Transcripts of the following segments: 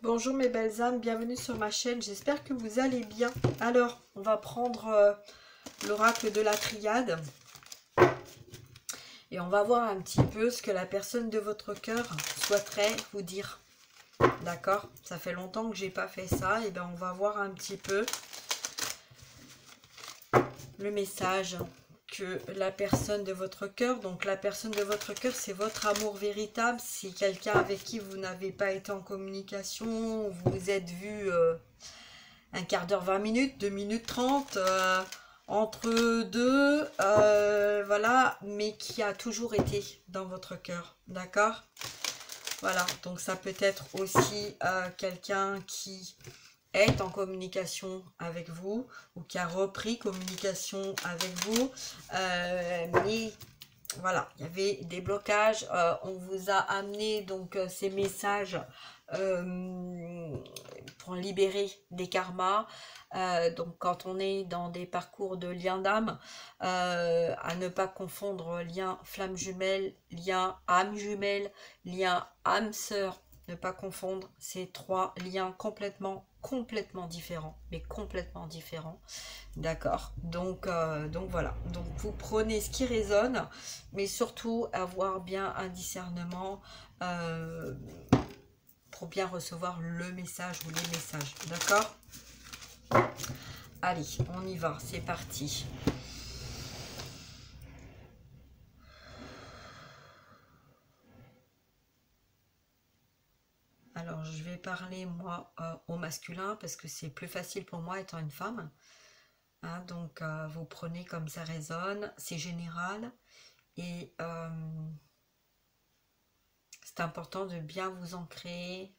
Bonjour mes belles âmes, bienvenue sur ma chaîne, j'espère que vous allez bien. Alors, on va prendre l'oracle de la triade et on va voir un petit peu ce que la personne de votre cœur souhaiterait vous dire. D'accord? Ça fait longtemps que j'ai pas fait ça, et bien on va voir un petit peu le message que la personne de votre cœur, donc la personne de votre cœur, c'est votre amour véritable, c'est quelqu'un avec qui vous n'avez pas été en communication, vous vous êtes vu un quart d'heure, 20 minutes, 2 minutes 30, entre deux, voilà, mais qui a toujours été dans votre cœur, d'accord? Voilà, donc ça peut être aussi quelqu'un qui est en communication avec vous ou qui a repris communication avec vous, mais voilà, il y avait des blocages, on vous a amené donc ces messages pour libérer des karmas. Donc quand on est dans des parcours de lien d'âme, à ne pas confondre lien flamme jumelle, lien âme jumelle, lien âme sœur, ne pas confondre ces trois liens complètement différents, mais complètement différents. D'accord, donc voilà, donc vous prenez ce qui résonne, mais surtout avoir bien un discernement pour bien recevoir le message ou les messages, d'accord? Allez, on y va, c'est parti. Alors, je vais parler, moi, au masculin, parce que c'est plus facile pour moi étant une femme. Hein, donc, vous prenez comme ça résonne, c'est général. Et c'est important de bien vous ancrer,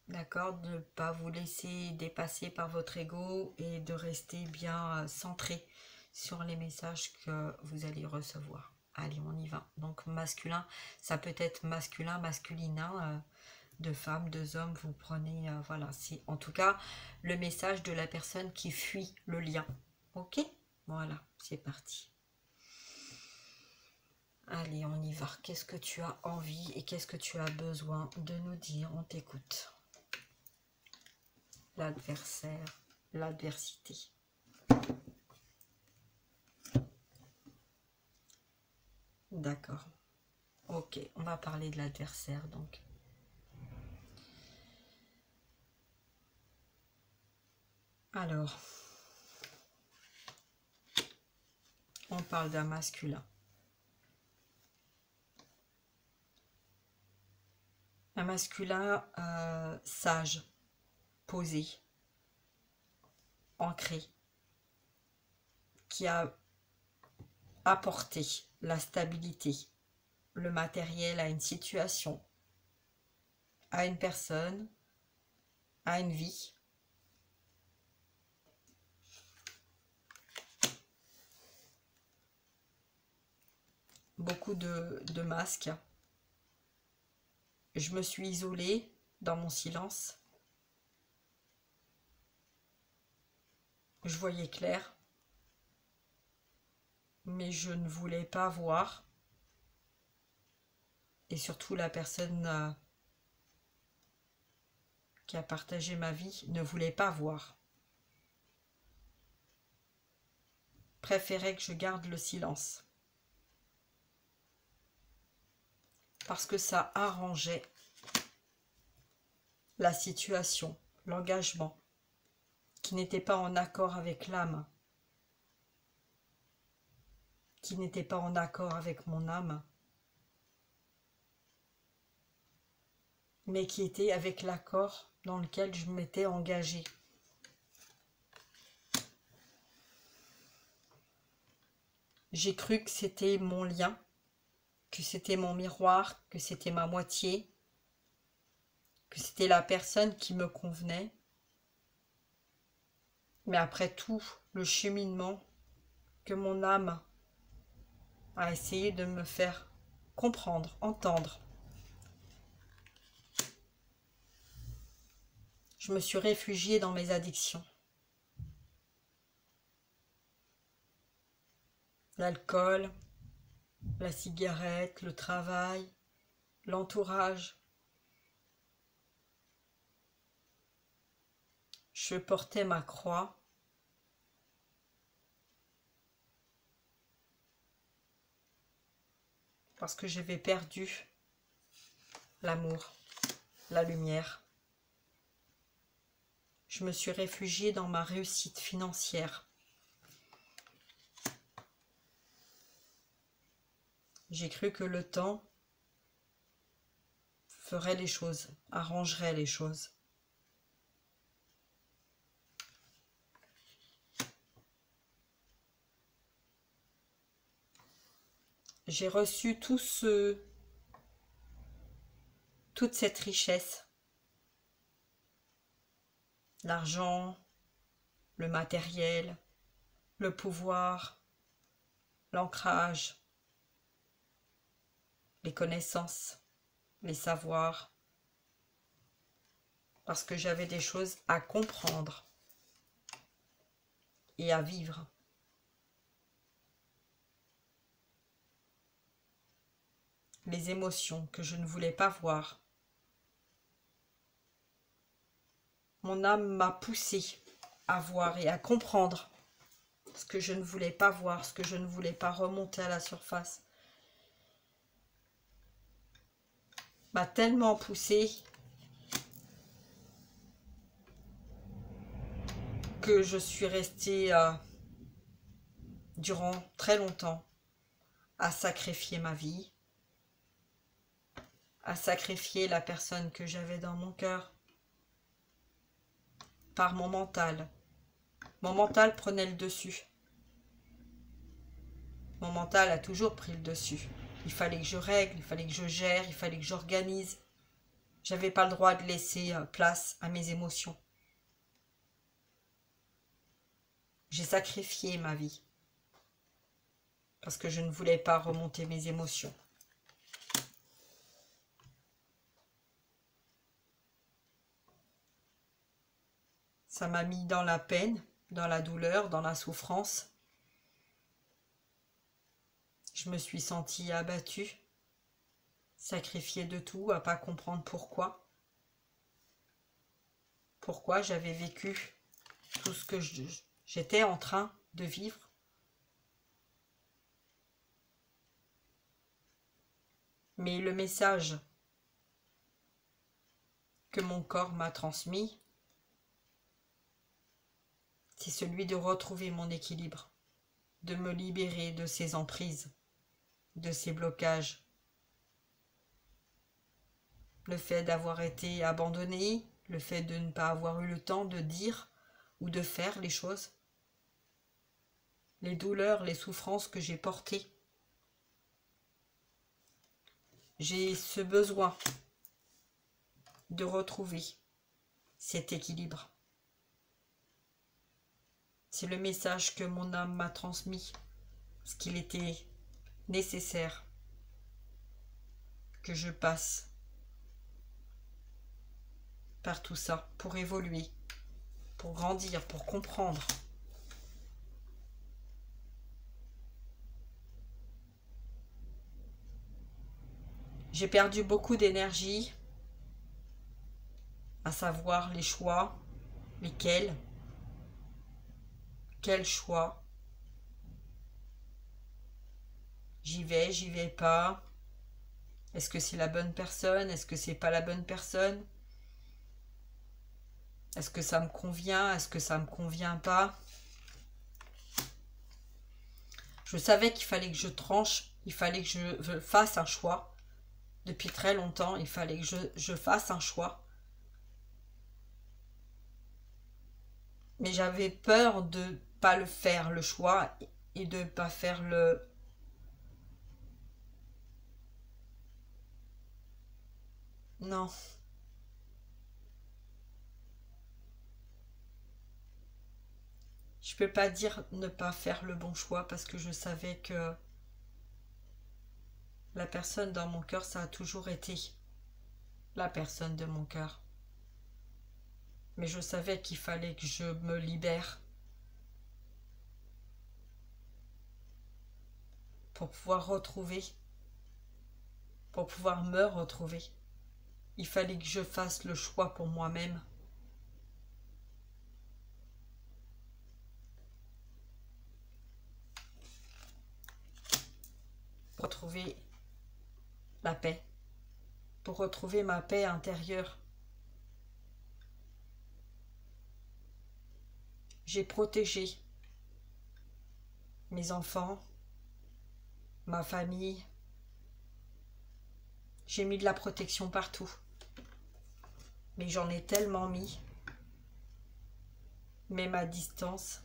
d'accord, de ne pas vous laisser dépasser par votre ego et de rester bien centré sur les messages que vous allez recevoir. Allez, on y va. Donc masculin, ça peut être masculin, masculinin, de femmes, de hommes, vous prenez, voilà, c'est en tout cas le message de la personne qui fuit le lien. Ok? Voilà, c'est parti. Allez, on y va. Qu'est-ce que tu as envie et qu'est-ce que tu as besoin de nous dire? On t'écoute. L'adversaire, l'adversité. D'accord. Ok, on va parler de l'adversaire donc. Alors, on parle d'un masculin. Un masculin sage, posé, ancré, qui a apporté la stabilité, le matériel à une situation, à une personne, à une vie. Beaucoup de masques. Je me suis isolée dans mon silence. Je voyais clair, mais je ne voulais pas voir. Et surtout, la personne qui a partagé ma vie ne voulait pas voir. Préférait que je garde le silence. Parce que ça arrangeait la situation, l'engagement, qui n'était pas en accord avec l'âme, qui n'était pas en accord avec mon âme, mais qui était avec l'accord dans lequel je m'étais engagée. J'ai cru que c'était mon lien, que c'était mon miroir, que c'était ma moitié, que c'était la personne qui me convenait. Mais après tout le cheminement que mon âme a essayé de me faire comprendre, entendre, je me suis réfugiée dans mes addictions. L'alcool, la cigarette, le travail, l'entourage. Je portais ma croix. Parce que j'avais perdu l'amour, la lumière. Je me suis réfugiée dans ma réussite financière. J'ai cru que le temps ferait les choses, arrangerait les choses. J'ai reçu toute cette richesse. L'argent, le matériel, le pouvoir, l'ancrage, les connaissances, les savoirs, parce que j'avais des choses à comprendre et à vivre. Les émotions que je ne voulais pas voir. Mon âme m'a poussé à voir et à comprendre ce que je ne voulais pas voir, ce que je ne voulais pas remonter à la surface. M'a tellement poussé que je suis restée durant très longtemps à sacrifier ma vie, à sacrifier la personne que j'avais dans mon cœur par mon mental. Mon mental prenait le dessus. Mon mental a toujours pris le dessus. Il fallait que je règle, il fallait que je gère, il fallait que j'organise. J'avais pas le droit de laisser place à mes émotions. J'ai sacrifié ma vie parce que je ne voulais pas remonter mes émotions. Ça m'a mis dans la peine, dans la douleur, dans la souffrance. Je me suis sentie abattue, sacrifiée de tout, à pas comprendre pourquoi. Pourquoi j'avais vécu tout ce que j'étais en train de vivre. Mais le message que mon corps m'a transmis, c'est celui de retrouver mon équilibre, de me libérer de ces emprises, de ces blocages. Le fait d'avoir été abandonné, le fait de ne pas avoir eu le temps de dire ou de faire les choses, les douleurs, les souffrances que j'ai portées. J'ai ce besoin de retrouver cet équilibre. C'est le message que mon âme m'a transmis, parce qu'il était nécessaire que je passe par tout ça pour évoluer, pour grandir, pour comprendre. J'ai perdu beaucoup d'énergie à savoir les choix, lesquels, quel choix. J'y vais pas. Est-ce que c'est la bonne personne? Est-ce que c'est pas la bonne personne? Est-ce que ça me convient? Est-ce que ça me convient pas? Je savais qu'il fallait que je tranche, il fallait que je fasse un choix. Depuis très longtemps, il fallait que je fasse un choix. Mais j'avais peur de ne pas le faire, le choix, et de ne pas faire le... Non. Je peux pas dire ne pas faire le bon choix parce que je savais que la personne dans mon cœur, ça a toujours été la personne de mon cœur. Mais je savais qu'il fallait que je me libère pour pouvoir retrouver, pour pouvoir me retrouver. Il fallait que je fasse le choix pour moi-même. pour retrouver la paix, pour retrouver ma paix intérieure. J'ai protégé mes enfants, ma famille. J'ai mis de la protection partout. Mais j'en ai tellement mis, même à distance.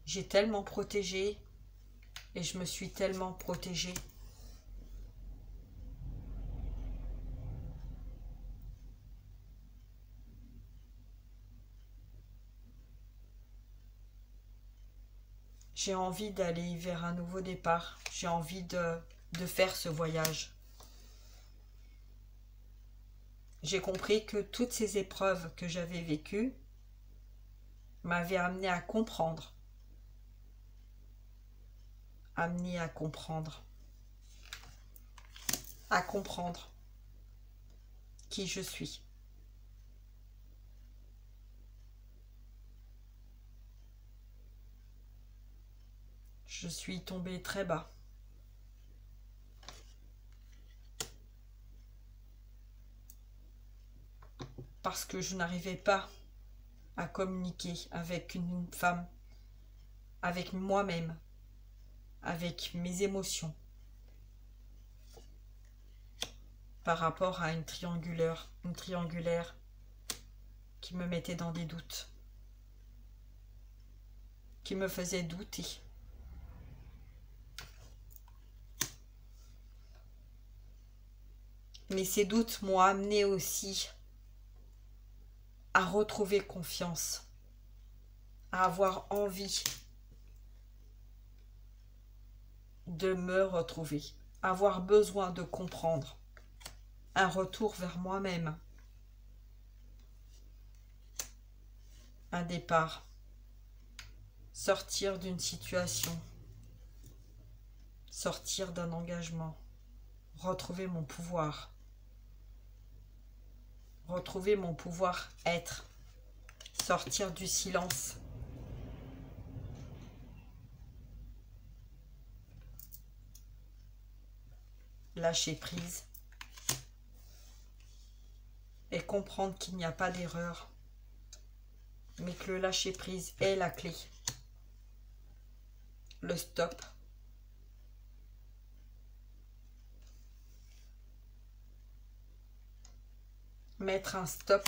J'ai tellement protégé et je me suis tellement protégée. J'ai envie d'aller vers un nouveau départ. J'ai envie de faire ce voyage. J'ai compris que toutes ces épreuves que j'avais vécues m'avaient amené à comprendre. Amené à comprendre. À comprendre qui je suis. Je suis tombée très bas. Parce que je n'arrivais pas à communiquer avec une femme, avec moi-même, avec mes émotions, par rapport à une triangulaire qui me mettait dans des doutes, qui me faisait douter. Mais ces doutes m'ont amené aussi à retrouver confiance, à avoir envie de me retrouver, avoir besoin de comprendre, un retour vers moi-même, un départ, sortir d'une situation, sortir d'un engagement, retrouver mon pouvoir. Retrouver mon pouvoir être, sortir du silence. Lâcher prise et comprendre qu'il n'y a pas d'erreur, mais que le lâcher prise est la clé. Le stop. Mettre un stop,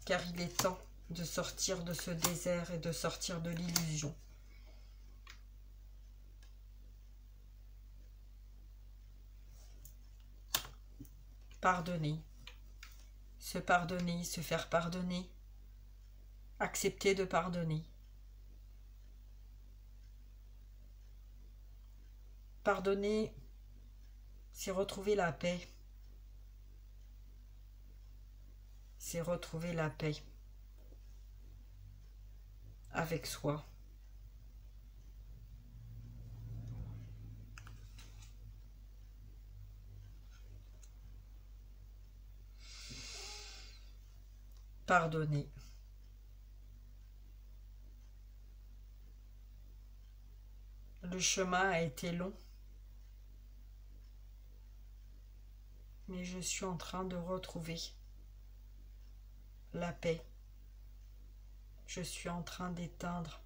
car il est temps de sortir de ce désert et de sortir de l'illusion. Pardonner, se faire pardonner, accepter de pardonner. Pardonner, c'est retrouver la paix. C'est retrouver la paix avec soi. Pardonner. Le chemin a été long, mais je suis en train de retrouver la paix. Je suis en train d'éteindre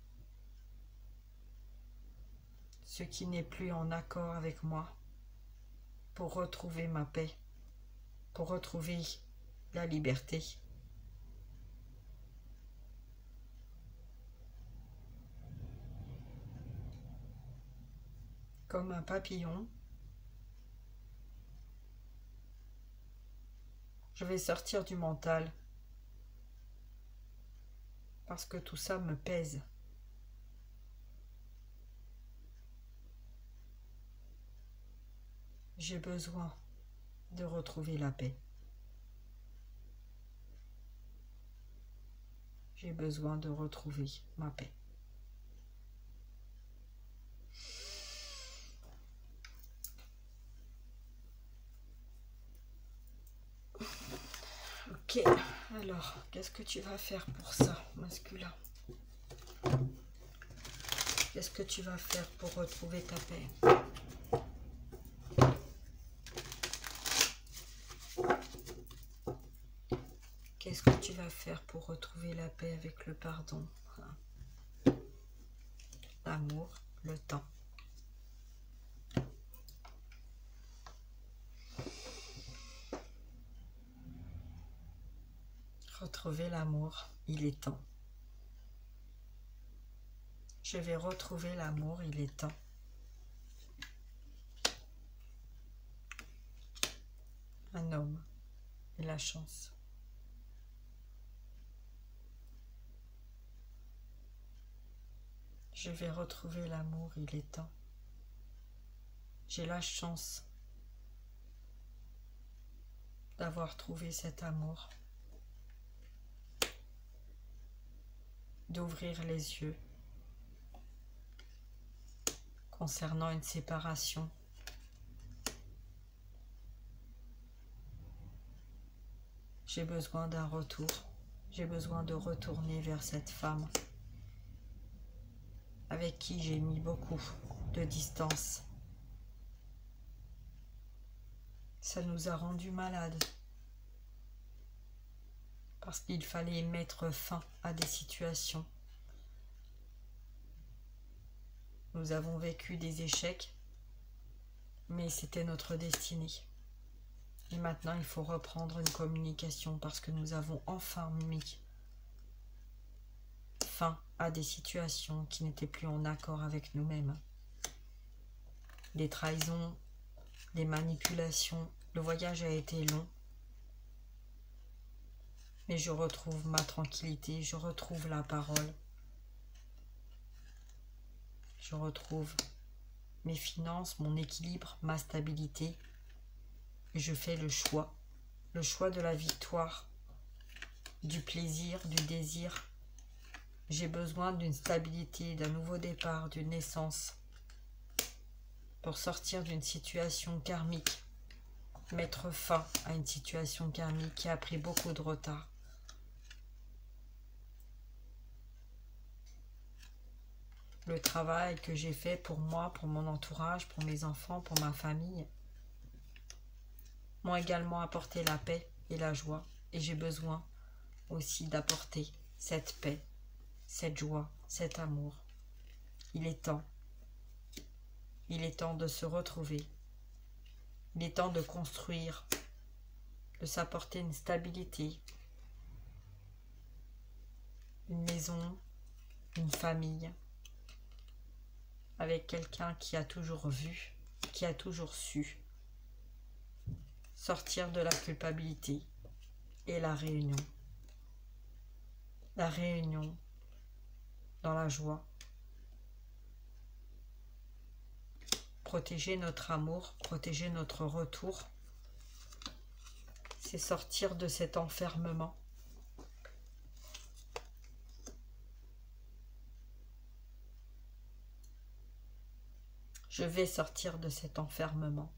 ce qui n'est plus en accord avec moi pour retrouver ma paix, pour retrouver la liberté. Comme un papillon, je vais sortir du mental parce que tout ça me pèse. J'ai besoin de retrouver la paix. J'ai besoin de retrouver ma paix. Ok, alors, qu'est-ce que tu vas faire pour ça, masculin? Qu'est-ce que tu vas faire pour retrouver ta paix? Qu'est-ce que tu vas faire pour retrouver la paix avec le pardon, l'amour, le temps? Retrouver l'amour, il est temps. Je vais retrouver l'amour, il est temps. Un homme et la chance. Je vais retrouver l'amour, il est temps. J'ai la chance d'avoir trouvé cet amour, d'ouvrir les yeux concernant une séparation. J'ai besoin d'un retour, j'ai besoin de retourner vers cette femme avec qui j'ai mis beaucoup de distance. Ça nous a rendus malades parce qu'il fallait mettre fin à des situations. Nous avons vécu des échecs, mais c'était notre destinée. Et maintenant, il faut reprendre une communication parce que nous avons enfin mis fin à des situations qui n'étaient plus en accord avec nous-mêmes. Des trahisons, des manipulations. Le voyage a été long, mais je retrouve ma tranquillité, je retrouve la parole. Je retrouve mes finances, mon équilibre, ma stabilité. Et je fais le choix de la victoire, du plaisir, du désir. J'ai besoin d'une stabilité, d'un nouveau départ, d'une naissance pour sortir d'une situation karmique, mettre fin à une situation karmique qui a pris beaucoup de retard. Le travail que j'ai fait pour moi, pour mon entourage, pour mes enfants, pour ma famille, m'ont également apporté la paix et la joie. Et j'ai besoin aussi d'apporter cette paix, cette joie, cet amour. Il est temps. Il est temps de se retrouver. Il est temps de construire, de s'apporter une stabilité, une maison, une famille, avec quelqu'un qui a toujours vu, qui a toujours su. Sortir de la culpabilité et la réunion. La réunion dans la joie. Protéger notre amour, protéger notre retour. C'est sortir de cet enfermement. Je vais sortir de cet enfermement.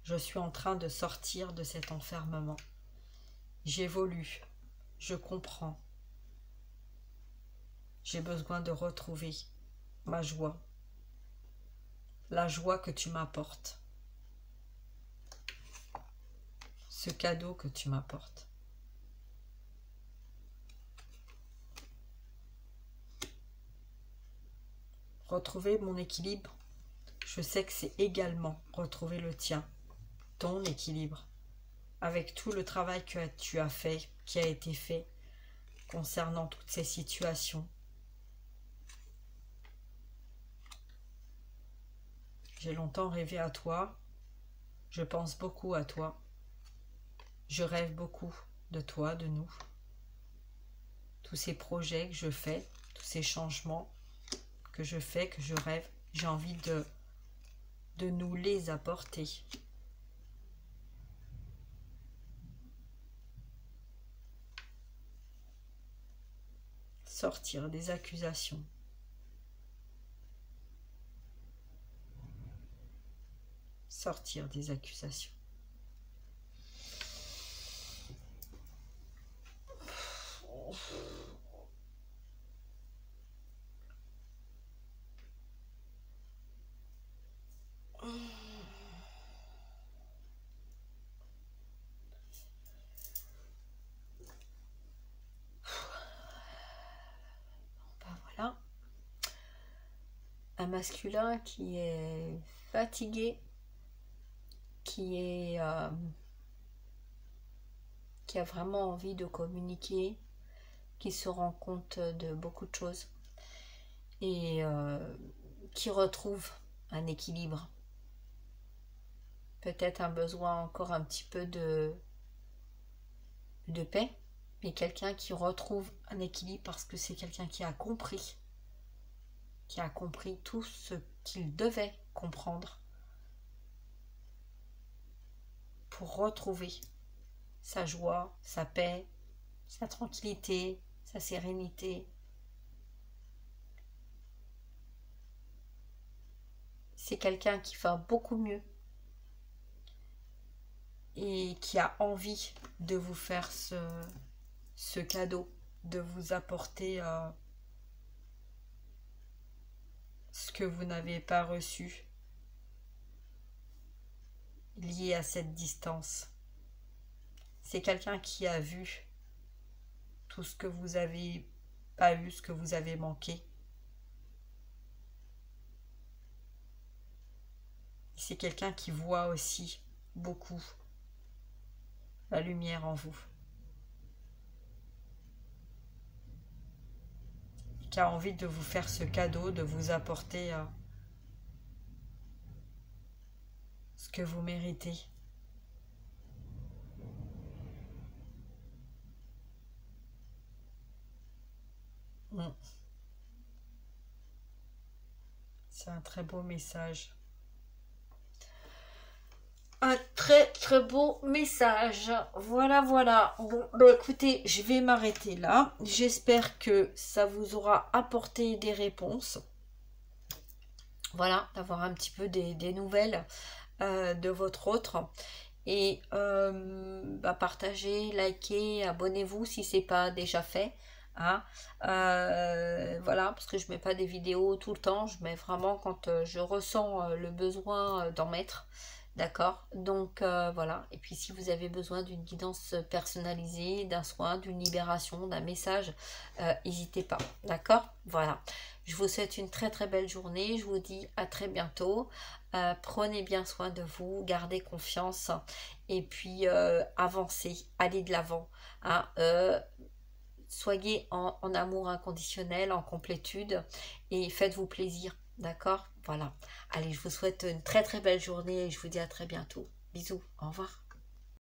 Je suis en train de sortir de cet enfermement. J'évolue, je comprends. J'ai besoin de retrouver ma joie, la joie que tu m'apportes, ce cadeau que tu m'apportes. Retrouver mon équilibre, je sais que c'est également retrouver le tien, ton équilibre, avec tout le travail que tu as fait, qui a été fait concernant toutes ces situations. J'ai longtemps rêvé à toi, je pense beaucoup à toi, je rêve beaucoup de toi, de nous. Tous ces projets que je fais, tous ces changements que je fais, que je rêve, j'ai envie de nous les apporter. Sortir des accusations. Sortir des accusations. masculin qui est fatigué, qui a vraiment envie de communiquer, qui se rend compte de beaucoup de choses et qui retrouve un équilibre. Peut-être un besoin encore un petit peu de paix, mais quelqu'un qui retrouve un équilibre parce que c'est quelqu'un qui a compris tout ce qu'il devait comprendre pour retrouver sa joie, sa paix, sa tranquillité, sa sérénité. C'est quelqu'un qui va beaucoup mieux et qui a envie de vous faire ce cadeau, de vous apporter ce que vous n'avez pas reçu lié à cette distance. C'est quelqu'un qui a vu tout ce que vous avez pas eu, ce que vous avez manqué. C'est quelqu'un qui voit aussi beaucoup la lumière en vous. Qui a envie de vous faire ce cadeau, de vous apporter ce que vous méritez. C'est un très beau message. Un très très beau message. Voilà, voilà. Bon, bah écoutez, je vais m'arrêter là. J'espère que ça vous aura apporté des réponses. Voilà, d'avoir un petit peu des nouvelles de votre autre. Et partagez, likez, abonnez-vous si c'est pas déjà fait. Hein. Voilà, parce que je mets pas des vidéos tout le temps. Je mets vraiment quand je ressens le besoin d'en mettre. D'accord, donc voilà. Et puis si vous avez besoin d'une guidance personnalisée, d'un soin, d'une libération, d'un message, n'hésitez pas. D'accord, voilà. Je vous souhaite une très très belle journée. Je vous dis à très bientôt. Prenez bien soin de vous, gardez confiance et puis avancez, allez de l'avant. Hein, soyez en amour inconditionnel, en complétude et faites-vous plaisir. D'accord? Voilà. Allez, je vous souhaite une très très belle journée et je vous dis à très bientôt. Bisous, au revoir.